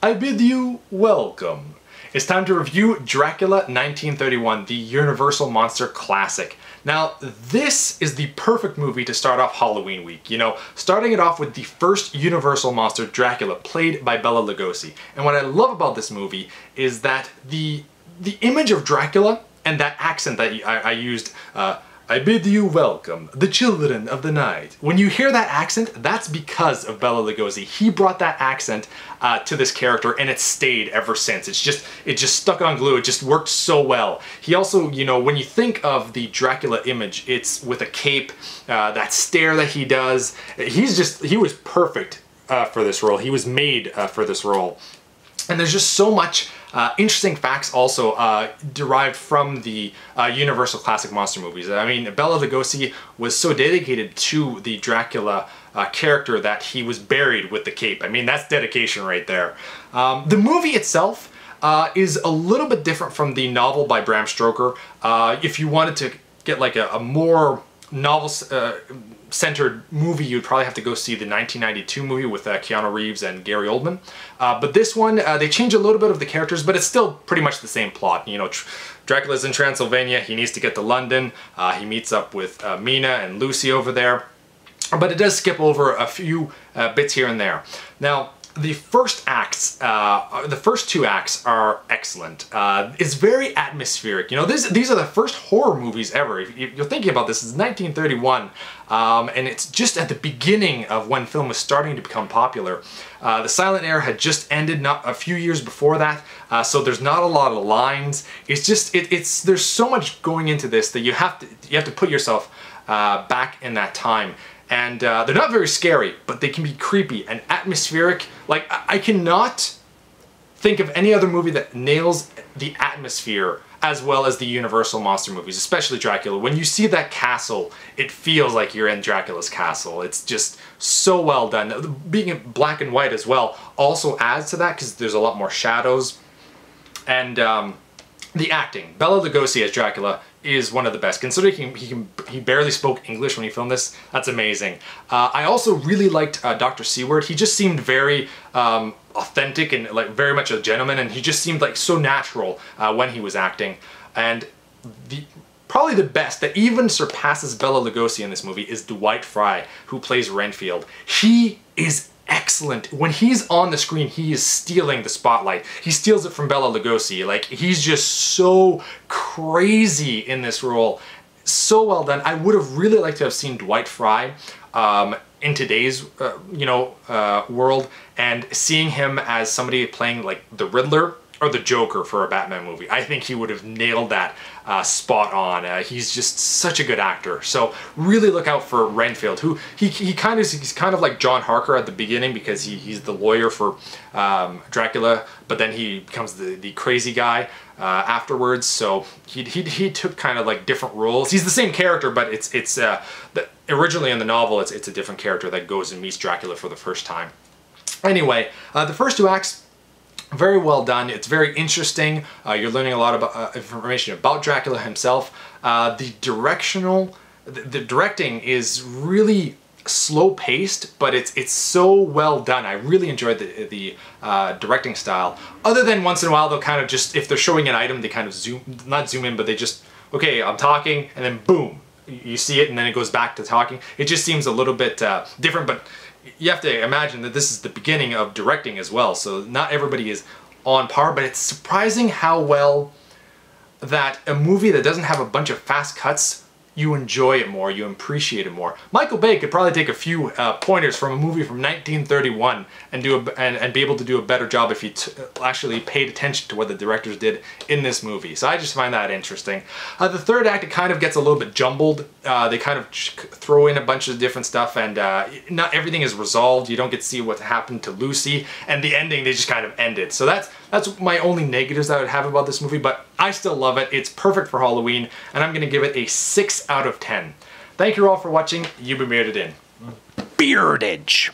I bid you welcome. It's time to review Dracula 1931, the Universal Monster Classic. Now, this is the perfect movie to start off Halloween week, you know, starting it off with the first Universal monster, Dracula, played by Bela Lugosi. And what I love about this movie is that the image of Dracula and that accent that I used, I bid you welcome, the children of the night. When you hear that accent, that's because of Bela Lugosi. He brought that accent to this character, and it's stayed ever since. It just stuck on glue. It just worked so well. He also, you know, when you think of the Dracula image, it's with a cape, that stare that he does. He was perfect for this role. He was made for this role. And there's just so much interesting facts also derived from the Universal Classic Monster movies. I mean, Bela Lugosi was so dedicated to the Dracula character that he was buried with the cape. I mean, that's dedication right there. The movie itself is a little bit different from the novel by Bram Stoker. If you wanted to get like a more novel-centered movie, you'd probably have to go see the 1992 movie with Keanu Reeves and Gary Oldman. But this one, they change a little bit of the characters, but it's still pretty much the same plot. You know, Dracula's in Transylvania, he needs to get to London, he meets up with Mina and Lucy over there. But it does skip over a few bits here and there. Now, the first two acts are excellent. It's very atmospheric. You know, these are the first horror movies ever. If you're thinking about this, it's 1931, and it's just at the beginning of when film was starting to become popular. The silent era had just ended not a few years before that, so there's not a lot of lines. It's just there's so much going into this that you have to put yourself back in that time. And they're not very scary, but they can be creepy and atmospheric. Like, I cannot think of any other movie that nails the atmosphere as well as the Universal Monster movies, especially Dracula. When you see that castle, it feels like you're in Dracula's castle. It's just so well done. Being in black and white as well also adds to that because there's a lot more shadows. And the acting. Bela Lugosi as Dracula is one of the best. Considering he barely spoke English when he filmed this, that's amazing. I also really liked Dr. Seward. He just seemed very authentic and like very much a gentleman, and he just seemed like so natural when he was acting. And probably the best that even surpasses Bela Lugosi in this movie is Dwight Frye, who plays Renfield. He is excellent. When he's on the screen, he is stealing the spotlight. He steals it from Bela Lugosi. Like, he's just so crazy in this role. So well done. I would have really liked to have seen Dwight Frye in today's world, and seeing him as somebody playing like the Riddler or the Joker for a Batman movie. I think he would have nailed that spot on. He's just such a good actor. So really look out for Renfield, who he's kind of like John Harker at the beginning because he's the lawyer for Dracula, but then he becomes the crazy guy afterwards. So he took kind of like different roles. He's the same character, but originally in the novel it's a different character that goes and meets Dracula for the first time. Anyway, the first two acts, very well done. It's very interesting. You're learning a lot of information about Dracula himself. The directing is really slow-paced, but it's so well done. I really enjoyed the directing style. Other than once in a while, they'll kind of just, if they're showing an item, they kind of not zoom in, but they just, okay, I'm talking, and then boom, you see it, and then it goes back to talking. It just seems a little bit different, but you have to imagine that this is the beginning of directing as well, so not everybody is on par, but it's surprising how well that a movie that doesn't have a bunch of fast cuts, you enjoy it more, you appreciate it more. Michael Bay could probably take a few pointers from a movie from 1931 and be able to do a better job if he actually paid attention to what the directors did in this movie. So I just find that interesting. The third act, it kind of gets a little bit jumbled. They kind of throw in a bunch of different stuff, and not everything is resolved. You don't get to see what happened to Lucy, and the ending, they just kind of end it. So that's my only negatives I would have about this movie, but I still love it. It's perfect for Halloween, and I'm gonna give it a 6 out of 10. Thank you all for watching. You've been bearded in. Beardage.